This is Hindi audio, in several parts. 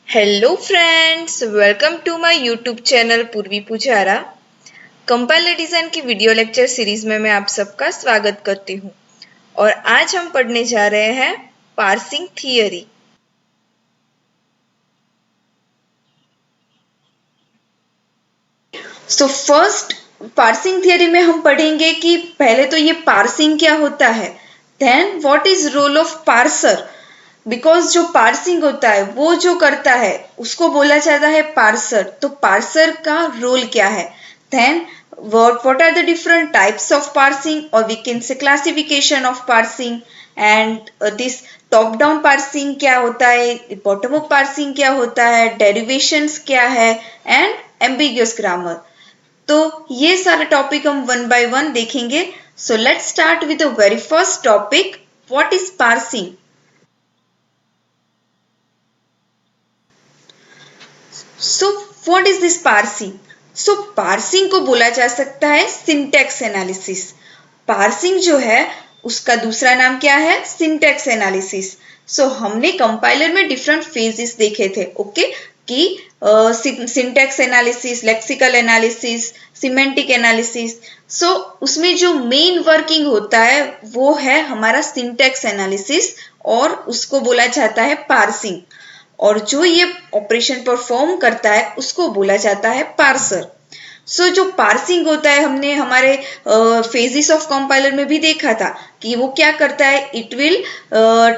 Hello friends, welcome to my YouTube channel Purvi Pujara. Compiler design की वीडियो लेक्चर सीरीज में मैं आप सबका स्वागत करती हूँ और आज हम पढ़ने जा रहे हैं parsing theory. So first parsing theory में हम पढ़ेंगे कि पहले तो ये पार्सिंग क्या होता है, then what is role of parser. Because जो पार्सिंग होता है वो जो करता है उसको बोला जाता है पार्सर। तो पार्सर का रोल क्या है, then what are the different types of parsing, or we can say classification of parsing, and this top down parsing क्या होता है, bottom up parsing क्या होता है, derivations क्या है, and ambiguous grammar। तो ये सारे टॉपिक हम वन बाय वन देखेंगे। So let's start with the very first topic, what is parsing. So what is this parsing. So parsing को बोला जा सकता है सिंटैक्स एनालिसिस। पार्सिंग जो है उसका दूसरा नाम क्या है, सिंटैक्स एनालिसिस। सो हमने कंपाइलर में डिफरेंट फेजेस देखे थे, ओके कि syntax analysis, lexical analysis, semantic analysis. So उसमें जो मेन वर्किंग होता है वो है हमारा सिंटैक्स एनालिसिस और उसको बोला जाता है पार्सिंग। और जो ये ऑपरेशन परफॉर्म करता है उसको बोला जाता है पार्सर। सो जो पार्सिंग होता है हमने हमारे फेजेस ऑफ कंपाइलर में भी देखा था कि वो क्या करता है, it will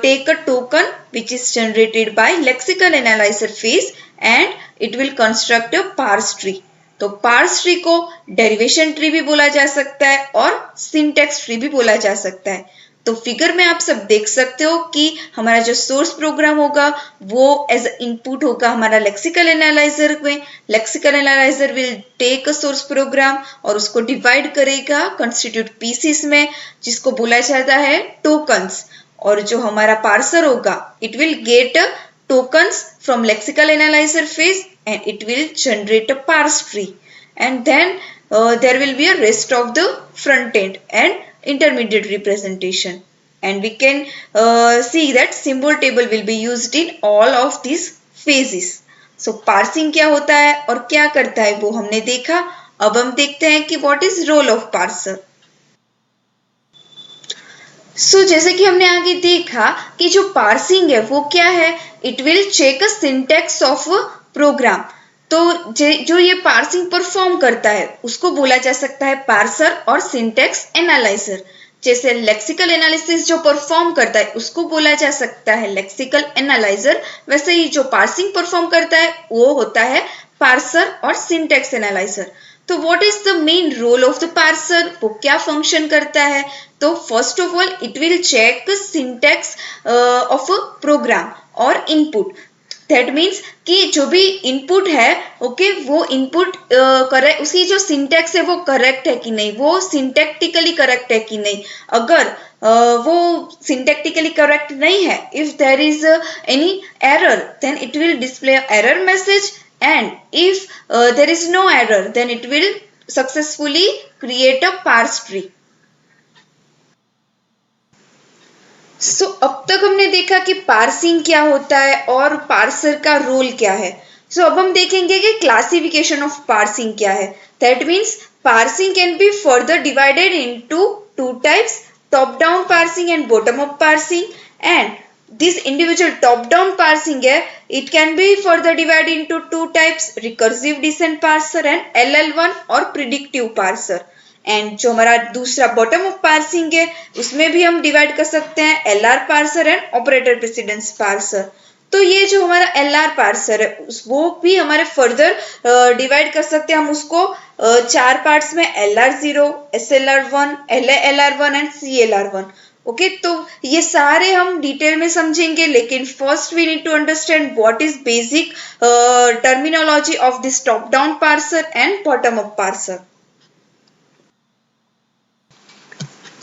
take a token which is generated by lexical analyser phase and it will construct a parse tree. तो पार्स ट्री को डेरिवेशन ट्री भी बोला जा सकता है और सिंटैक्स ट्री भी बोला जा सकता है। तो फिगर में आप सब देख सकते हो कि हमारा जो सोर्स प्रोग्राम होगा वो एज इनपुट होगा हमारा लेक्सिकल एनालाइजर में। Lexical analyser will take a source program और उसको डिवाइड करेगा कंस्टिट्यूट पीसेस में, जिसको बोला जाता है टोकन्स। और जो हमारा पार्सर होगा it will get tokens from lexical analyzer phase and it will generate a parse tree, and then there will be a rest of the front end and intermediate representation, and we can see that symbol table will be used in all of these phases. So parsing क्या होता है और क्या करता है वो हमने देखा। अब हम देखते हैं कि what is role of parser। जैसे कि हमने आगे देखा कि जो पार्सिंग है वो क्या है, it will check a syntax of program. तो जो ये पार्सिंग परफॉर्म करता है उसको बोला जा सकता है पार्सर और सिंटैक्स एनालाइजर। जैसे लेक्सिकल एनालिसिस जो परफॉर्म करता है उसको बोला जा सकता है लेक्सिकल एनालाइजर, वैसे ही जो पार्सिंग परफॉर्म करता है वो होता है पार्सर और सिंटैक्स एनालाइजर। तो what is the main role of the parser, वो क्या फंक्शन करता है। तो first of all it will check syntax of a program और इनपुट। दैट मीन्स कि जो भी इनपुट है ओके वो इनपुट करेक्ट, उसकी जो सिंटैक्स है वो करेक्ट है कि नहीं, वो सिंटैक्टिकली करेक्ट है कि नहीं। अगर वो सिंटैक्टिकली करेक्ट नहीं है, if there is any error then it will display error message, and if there is no error then it will successfully create a parse tree. अब तक हमने देखा कि पार्सिंग क्या होता है और पार्सर का रोल क्या है। अब हम देखेंगे कि क्लासिफिकेशन ऑफ पार्सिंग क्या है। That means parsing can be further divided into two types, top down parsing and bottom up parsing. And this individual top down parsing है, it can be further divided into two types, recursive descent parser and LL1 और predictive parser। एंड जो हमारा दूसरा बॉटम अप पार्सिंग है उसमें भी हम डिवाइड कर सकते हैं LR parser and operator precedence parser. तो ये जो हमारा LR पार्सर है वो भी हमारे फर्दर डिवाइड कर सकते हैं हम उसको चार पार्ट्स में, LR0, SLR1, LR1 and CLR1। Okay तो ये सारे हम डिटेल में समझेंगे, लेकिन first we need to understand what is basic terminology of this top down parser and bottom up parser.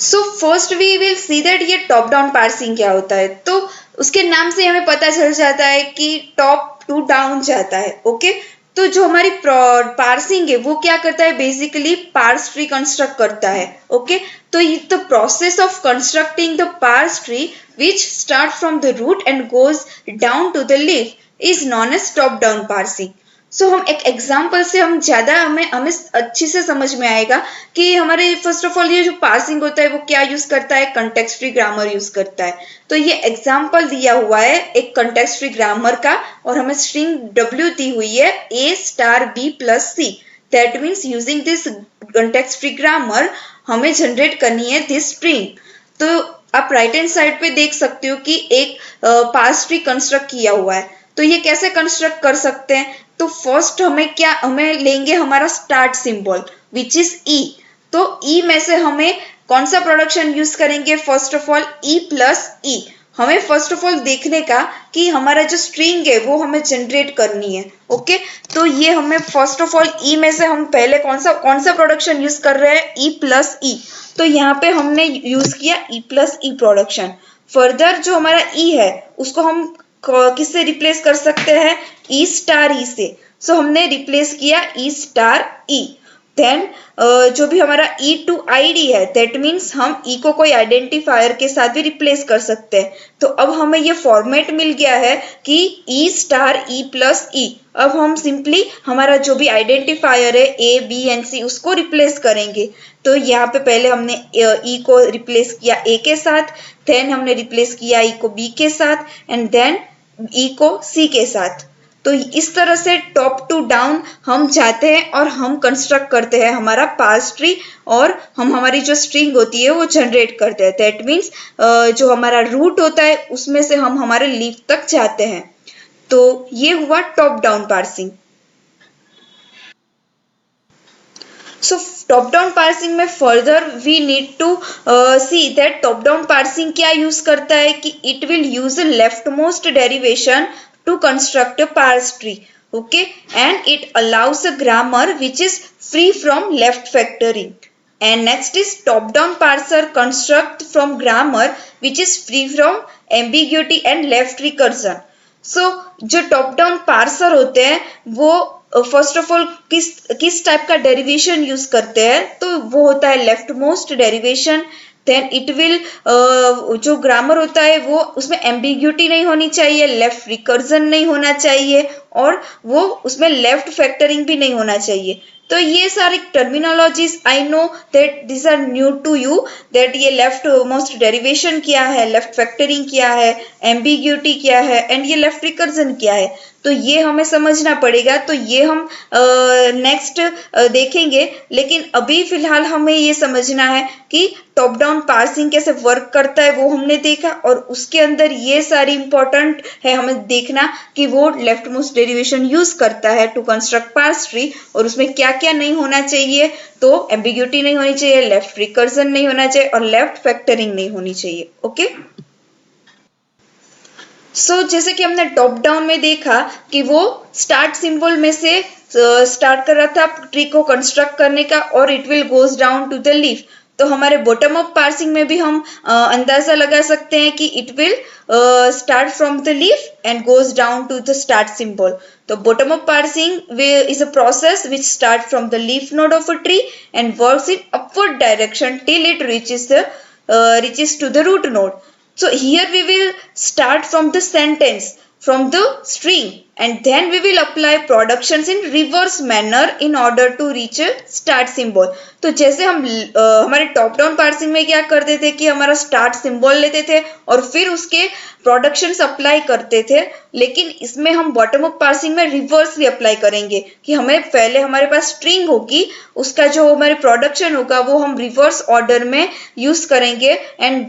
So first we will see that ये टॉप डाउन पार्सिंग क्या होता है। तो उसके नाम से हमें पता चल जाता है कि टॉप टू डाउन जाता है, ओके तो जो हमारी पार्सिंग है वो क्या करता है, बेसिकली पार्स ट्री कंस्ट्रक्ट करता है। ओके तो the process of constructing the parse tree which start from the root and goes down to the leaf is known as top down parsing. So हम एक एग्जाम्पल से हम ज्यादा हमें अच्छी से समझ में आएगा कि हमारे फर्स्ट ऑफ ऑल ये जो पार्सिंग होता है वो क्या यूज करता है, कंटेक्स्ट फ्री ग्रामर यूज करता है. तो ये एग्जाम्पल दिया हुआ है एक कंटेक्स्ट फ्री ग्रामर का और हमें स्ट्रिंग W दी हुई है A star B plus C. That means using this context free grammar हमें जनरेट करनी है दिस स्ट्रिंग. तो आप राइट हैंड साइड पे देख सकते हो कि एक पार्स ट्री कंस्ट्रक्ट किया हुआ है. तो ये कैसे कंस्ट्रक्ट कर सकते हैं? तो फर्स्ट हमें लेंगे हमारा start symbol which is E. तो E में से हमें कौन सा प्रोडक्शन यूज करेंगे? First of all E plus E. हमें फर्स्ट ऑफ ऑल देखने का कि हमारा जो स्ट्रिंग है वो हमें जनरेट करनी है. ओके, तो ये हमें फर्स्ट ऑफ ऑल E में से हम पहले कौन सा प्रोडक्शन यूज कर रहे हैं? E plus E. तो यहाँ पे हमने यूज किया E plus E production. Further जो हमारा E है उसको हम किससे रिप्लेस कर सकते हैं? E स्टार E से. सो हमने रिप्लेस किया E स्टार E. देन जो भी हमारा E टू ID है दैट मीन्स हम E को कोई आइडेंटिफायर के साथ भी रिप्लेस कर सकते हैं. तो अब हमें ये फॉर्मेट मिल गया है कि E star E plus E. अब हम सिंपली हमारा जो भी आइडेंटिफायर है A B and C उसको रिप्लेस करेंगे. तो यहाँ पे पहले हमने E को रिप्लेस किया A के साथ, देन हमने रिप्लेस किया E को B के साथ एंड देन E को C के साथ. तो इस तरह से टॉप टू डाउन हम जाते हैं और हम कंस्ट्रक्ट करते हैं हमारा पार्स ट्री और हम हमारी जो स्ट्रिंग होती है वो जनरेट करते हैं. दैट मीन्स जो हमारा रूट होता है उसमें से हम हमारे लीफ तक जाते हैं. तो ये हुआ top down parsing. So top down parsing में further we need to see that top down parsing क्या यूज करता है कि it will use left most derivation to construct a parse tree. Okay, and it allows a grammar which is free from left factoring. And next is top down parser construct from grammar which is free from ambiguity and left recursion. So जो top down parser होते हैं वो फर्स्ट ऑफ ऑल किस टाइप का डेरिवेशन यूज करते हैं? तो वो होता है left most derivation. Then it will जो ग्रामर होता है वो उसमें एम्बिग्यूटी नहीं होनी चाहिए, लेफ्ट रिकर्जन नहीं होना चाहिए और वो उसमें लेफ्ट फैक्टरिंग भी नहीं होना चाहिए. तो ये सारी terminologies I know that this are new to you that ये लेफ्ट मोस्ट डेरिवेशन क्या है, लेफ्ट फैक्टरिंग क्या है, एम्बिग्यूटी क्या है एंड ये लेफ्ट रिकर्जन क्या है. तो ये हमें समझना पड़ेगा. तो ये हम नेक्स्ट देखेंगे, लेकिन अभी फिलहाल हमें ये समझना है कि टॉप डाउन पार्सिंग कैसे वर्क करता है वो हमने देखा और उसके अंदर ये सारी इंपॉर्टेंट है हमें देखना कि वो लेफ्ट मोस्ट डेरिवेशन यूज करता है टू कंस्ट्रक्ट पार्स ट्री और उसमें क्या क्या नहीं होना चाहिए. तो एम्बिग्यूटी नहीं होनी चाहिए, लेफ्ट रिकर्जन नहीं होना चाहिए और लेफ्ट फैक्टरिंग नहीं होनी चाहिए. ओके, सो जैसे कि हमने टॉप डाउन में देखा कि वो स्टार्ट सिंबल में से स्टार्ट कर रहा था ट्री को कंस्ट्रक्ट करने का और it will goes down to the leaf. तो हमारे बॉटम अप पार्सिंग में भी हम अंदाजा लगा सकते हैं कि it will start from the leaf and goes down to the start symbol. तो bottom up parsing is a process which starts from the leaf node of a tree and works in upward direction till it reaches to the root node. So here we will start from the sentence, from the string, and then we will apply productions in reverse manner in order to reach a start symbol. तो जैसे हम हमारे टॉप डाउन पार्सिंग में क्या करते थे कि हमारा स्टार्ट सिंबल लेते थे और फिर उसके प्रोडक्शंस अप्लाई करते थे, लेकिन इसमें हम बॉटम अप पार्सिंग में रिवर्सली अप्लाई करेंगे कि हमें पहले हमारे पास स्ट्रिंग होगी, उसका जो हमारे प्रोडक्शन होगा वो हम रिवर्स ऑर्डर में यूज करेंगे एंड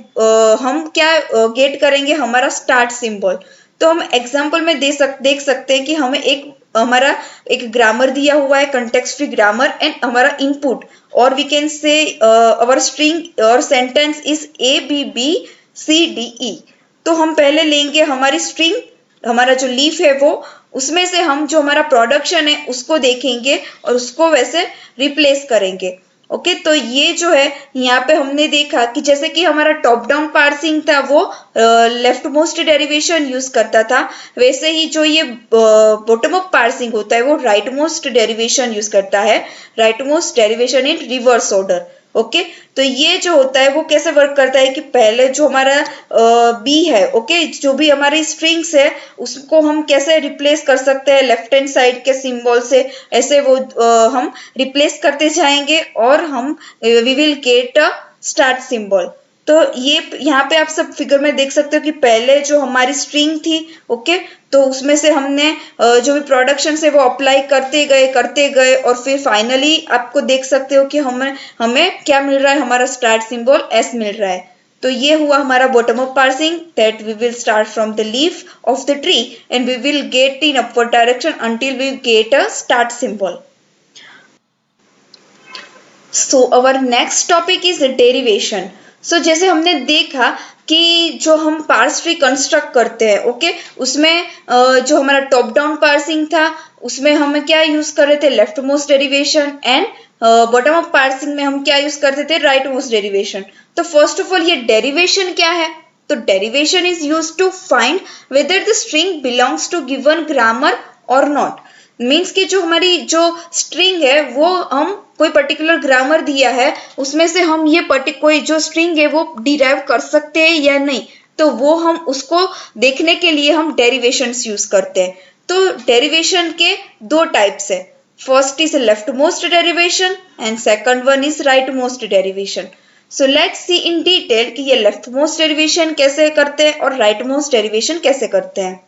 हम क्या गेट करेंगे? हमारा स्टार्ट सिंबल. तो हम एग्जाम्पल में देख सकते हैं कि हमें हमारा एक ग्रामर दिया हुआ है, कंटेक्स्ट फ्री ग्रामर एंड हमारा इनपुट, और we can say our string और सेंटेंस इज ABBCDE. तो हम पहले लेंगे हमारी स्ट्रिंग, हमारा जो लीफ है वो, उसमें से हम जो हमारा प्रोडक्शन है उसको देखेंगे और उसको वैसे रिप्लेस करेंगे. ओके, तो ये जो है यहाँ पे हमने देखा कि जैसे कि हमारा टॉप डाउन पार्सिंग था वो लेफ्ट मोस्ट डेरिवेशन यूज करता था, वैसे ही जो ये बॉटम अप पार्सिंग होता है वो राइट मोस्ट डेरिवेशन यूज करता है, राइट मोस्ट डेरिवेशन इन रिवर्स ऑर्डर. ओके। तो ये जो होता है वो कैसे वर्क करता है कि पहले जो हमारा बी है, ओके, जो भी हमारी स्ट्रिंग्स है उसको हम कैसे रिप्लेस कर सकते हैं लेफ्ट हैंड साइड के सिंबल से, ऐसे वो हम रिप्लेस करते जाएंगे और हम we will get a start symbol. तो ये यहाँ पे आप सब फिगर में देख सकते हो कि पहले जो हमारी स्ट्रिंग थी, ओके, तो उसमें से हमने जो भी प्रोडक्शन है वो अप्लाई करते गए और फिर फाइनली आपको देख सकते हो कि हमें क्या मिल रहा है, हमारा स्टार्ट सिंबल एस मिल रहा है। तो ये हुआ हमारा bottom up parsing, that we will start from the leaf of the tree and we will get in upward direction until we get a start symbol. So our next topic is derivation. So जैसे हमने देखा कि जो हम पार्स ट्री कंस्ट्रक्ट करते हैं, ओके, उसमें जो हमारा टॉप डाउन पार्सिंग था उसमें हम क्या यूज कर रहे थे, left most derivation, and bottom up parsing में हम क्या यूज करते थे, राइट मोस्ट डेरिवेशन। तो फर्स्ट ऑफ ऑल ये डेरिवेशन क्या है, तो derivation is use to find whether the string belongs to given grammar और नॉट। मीन्स कि जो हमारी जो स्ट्रिंग है वो हम कोई पर्टिकुलर ग्रामर दिया है उसमें से हम ये कोई जो स्ट्रिंग है वो डिराइव कर सकते हैं या नहीं, तो वो हम उसको देखने के लिए हम डेरिवेशंस यूज करते हैं। तो डेरिवेशन के दो टाइप्स है, first is left most derivation and second one is right most derivation. So let's see in detail कि ये लेफ्ट मोस्ट डेरिवेशन कैसे करते हैं और राइट मोस्ट डेरिवेशन कैसे करते हैं।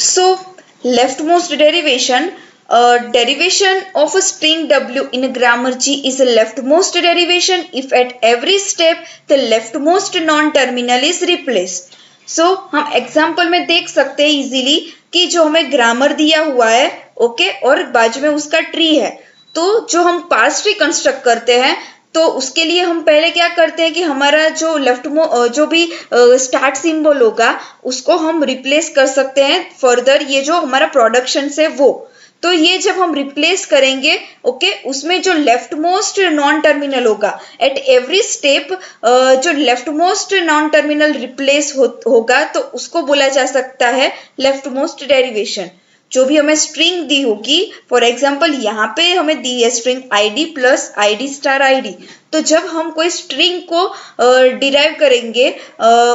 So leftmost derivation, derivation of a string W in a grammar G is a leftmost derivation if at every step the leftmost non-terminal is replaced. So हम एग्जाम्पल में देख सकते हैं इजीली कि जो हमें ग्रामर दिया हुआ है, ओके, और बाजू में उसका ट्री है, तो जो हम पार्स ट्री कंस्ट्रक्ट करते हैं तो उसके लिए हम पहले क्या करते हैं कि हमारा जो जो भी स्टार्ट सिंबल होगा उसको हम रिप्लेस कर सकते हैं फर्दर ये जो हमारा प्रोडक्शन से वो। तो ये जब हम रिप्लेस करेंगे, ओके, उसमें जो लेफ्ट मोस्ट नॉन टर्मिनल होगा एट एवरी स्टेप, जो left most non terminal replace होगा तो उसको बोला जा सकता है लेफ्ट मोस्ट डेरिवेशन। जो भी हमें स्ट्रिंग दी होगी, फॉर एग्जाम्पल यहाँ पे हमें दी है string id plus id star id, तो जब हम कोई स्ट्रिंग को डिराइव करेंगे,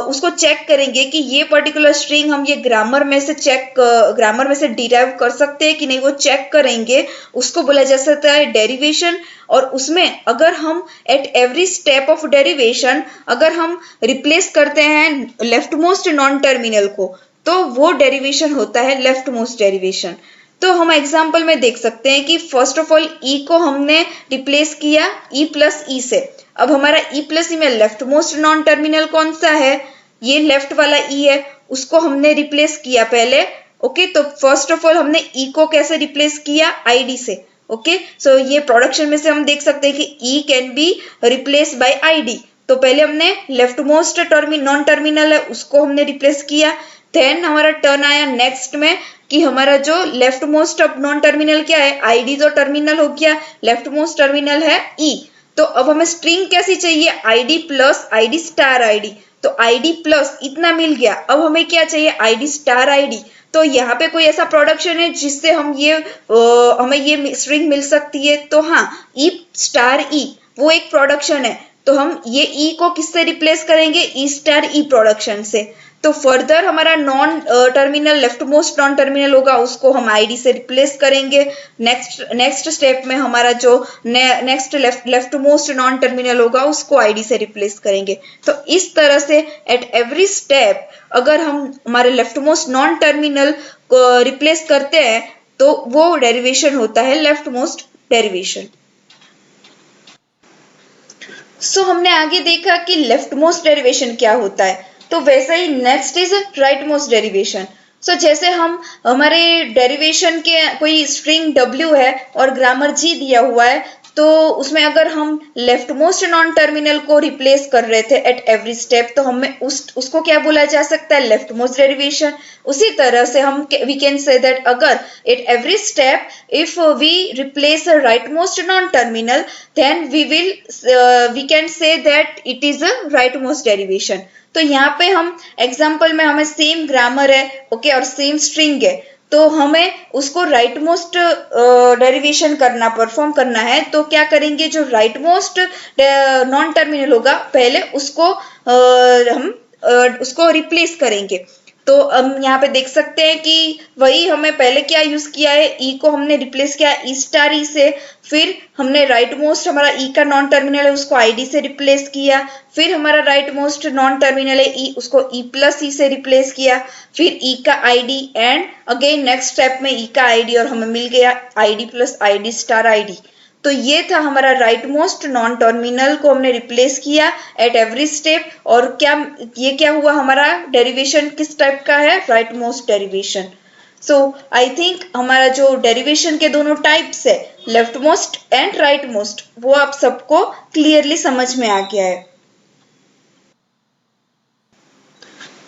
उसको चेक करेंगे कि ये पर्टिकुलर स्ट्रिंग हम ये ग्रामर में से डिराइव कर सकते हैं कि नहीं, वो चेक करेंगे, उसको बोला जा सकता है डेरिवेशन। और उसमें अगर हम eight every step of derivation अगर हम रिप्लेस करते हैं लेफ्ट मोस्ट नॉन टर्मिनल को तो वो डेरिवेशन होता है लेफ्ट मोस्ट डेरिवेशन। तो हम एग्जाम्पल में देख सकते हैं कि फर्स्ट ऑफ ऑल ई को हमने रिप्लेस किया ई प्लस ई से। अब हमारा ई प्लस ई में लेफ्ट मोस्ट नॉन टर्मिनल कौन सा है, ये लेफ्ट वाला ई है, उसको हमने रिप्लेस किया पहले, ओके। तो फर्स्ट ऑफ ऑल हमने ई को कैसे रिप्लेस किया, आईडी से, ओके। सो ये प्रोडक्शन में से हम देख सकते हैं कि E can be replace by ID. तो पहले हमने लेफ्ट मोस्ट नॉन टर्मिनल है उसको हमने रिप्लेस किया, देन हमारा टर्न आया नेक्स्ट में कि हमारा जो लेफ्ट मोस्ट नॉन टर्मिनल क्या है, आईडी जो टर्मिनल हो गया, लेफ्ट मोस्ट टर्मिनल है ई। तो अब हमें स्ट्रिंग कैसी चाहिए, ID plus ID star ID, तो आईडी प्लस इतना मिल गया। अब हमें क्या चाहिए, आईडी स्टार आईडी। तो यहाँ पे कोई ऐसा प्रोडक्शन है जिससे हमें ये स्ट्रिंग मिल सकती है, तो हाँ, ई स्टार ई वो एक प्रोडक्शन है। तो हम ये ई को किससे रिप्लेस करेंगे, ई स्टार ई प्रोडक्शन से। तो फर्दर हमारा non terminal left most non terminal होगा उसको हम आईडी से रिप्लेस करेंगे। नेक्स्ट स्टेप में हमारा जो next left most non terminal होगा उसको आईडी से रिप्लेस करेंगे। तो इस तरह से एट एवरी स्टेप अगर हम हमारे लेफ्ट मोस्ट नॉन टर्मिनल को रिप्लेस करते हैं तो वो डेरिवेशन होता है लेफ्ट मोस्ट डेरिवेशन। सो हमने आगे देखा कि लेफ्ट मोस्ट डेरिवेशन क्या होता है, तो वैसे ही next is right most derivation. So जैसे हम हमारे डेरिवेशन के कोई स्ट्रिंग W है और ग्रामर G दिया हुआ है, तो उसमें अगर हम लेफ्ट मोस्ट नॉन टर्मिनल को रिप्लेस कर रहे थे एट एवरी स्टेप तो हमें उसको क्या बोला जा सकता है, लेफ्ट मोस्ट डेरिवेशन। उसी तरह से हम वी कैन से दैट अगर at every step if we replace a right most non terminal then we can say that it is a right most derivation. तो यहाँ पे हम एग्जाम्पल में हमें सेम ग्रामर है, ओके, और सेम स्ट्रिंग है, तो हमें उसको राइट मोस्ट डेरिवेशन परफॉर्म करना है। तो क्या करेंगे, जो राइट मोस्ट नॉन टर्मिनल होगा पहले उसको हम उसको रिप्लेस करेंगे। तो हम यहाँ पे देख सकते हैं कि वही हमें पहले क्या यूज किया है, ई को हमने रिप्लेस किया ई स्टार ई से, फिर हमने राइट मोस्ट हमारा ई का नॉन टर्मिनल है उसको आईडी से रिप्लेस किया, फिर हमारा राइट मोस्ट नॉन टर्मिनल है ई, उसको ई प्लस ई से रिप्लेस किया, फिर ई का ID, and again next step में ई का आईडी और हमें मिल गया ID plus ID star ID. तो ये था हमारा राइट मोस्ट नॉन टर्मिनल को हमने रिप्लेस किया एट एवरी स्टेप। और क्या हुआ, हमारा डेरिवेशन किस टाइप का है, right most derivation. So I think हमारा जो डेरिवेशन के दोनों टाइप्स है, left most and right most, वो आप सबको क्लियरली समझ में आ गया है।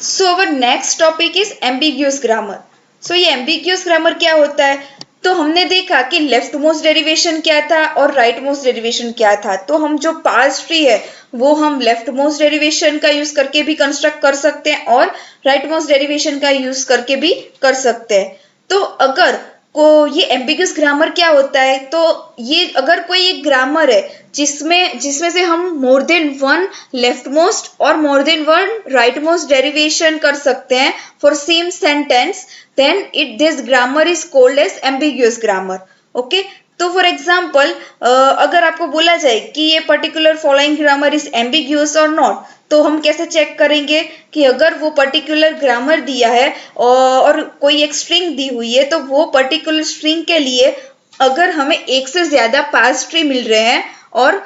So our next topic is ambiguous grammar. So ये एम्बिग्यूअस ग्रामर क्या होता है, तो हमने देखा कि लेफ्ट मोस्ट डेरिवेशन क्या था और राइट मोस्ट डेरिवेशन क्या था। तो हम जो पार्स ट्री है वो हम लेफ्ट मोस्ट डेरिवेशन का यूज करके भी कंस्ट्रक्ट कर सकते हैं और राइट मोस्ट डेरिवेशन का यूज करके भी कर सकते हैं। तो अगर को ये एम्बिगस ग्रामर क्या होता है, तो ये अगर कोई एक ग्रामर है जिसमें से हम more than one left most और more than one right most derivation कर सकते हैं for same sentence, then this grammar is called as ambiguous grammar. Okay, तो फॉर एग्जाम्पल अगर आपको बोला जाए कि ये particular following grammar is ambiguous और नॉट, तो हम कैसे चेक करेंगे कि अगर वो पर्टिकुलर ग्रामर दिया है और कोई एक स्ट्रिंग दी हुई है, तो वो पर्टिकुलर स्ट्रिंग के लिए अगर हमें एक से ज्यादा पार्स ट्री मिल रहे हैं और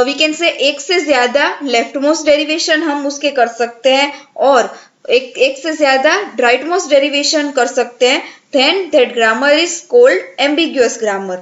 वी कैन से एक से ज्यादा लेफ्ट मोस्ट डेरिवेशन हम उसके कर सकते हैं और एक से ज्यादा राइट मोस्ट डेरिवेशन कर सकते हैं, then that grammar is called ambiguous grammar.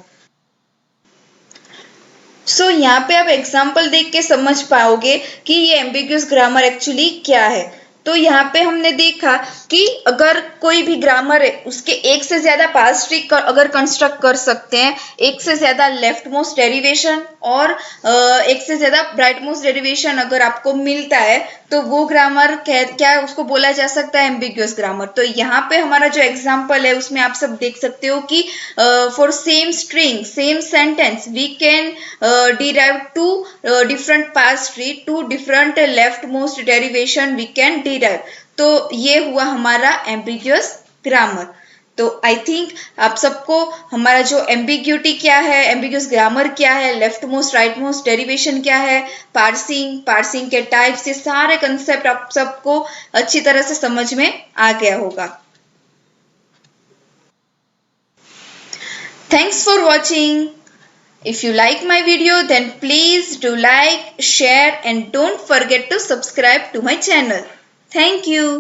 सो यहाँ पे आप एग्जाम्पल देख के समझ पाओगे कि ये एम्बिग्यूअस ग्रामर एक्चुअली क्या है। तो यहाँ पे हमने देखा कि अगर कोई भी ग्रामर है उसके एक से ज्यादा पार्स ट्री अगर कंस्ट्रक्ट कर सकते हैं, एक से ज्यादा लेफ्ट मोस्ट डेरिवेशन और एक से ज्यादा राइट मोस्ट डेरिवेशन अगर आपको मिलता है, तो वो ग्रामर क्या उसको बोला जा सकता है, एम्बिग्यूअस ग्रामर। तो यहाँ पे हमारा जो एग्जाम्पल है उसमें आप सब देख सकते हो कि for same string same sentence we can derive two different parse tree, two different left most derivation we can derive. तो ये हुआ हमारा ambiguous grammar। तो आई थिंक आप सबको हमारा जो एम्बिग्यूटी क्या है, एम्बिग्यूअस ग्रामर क्या है, left most right most derivation क्या है, पार्सिंग के टाइप्स, ये सारे कंसेप्ट आप सबको अच्छी तरह से समझ में आ गया होगा। Thanks for watching. If you like my video, then please do like, share and don't forget to subscribe to my channel. Thank you.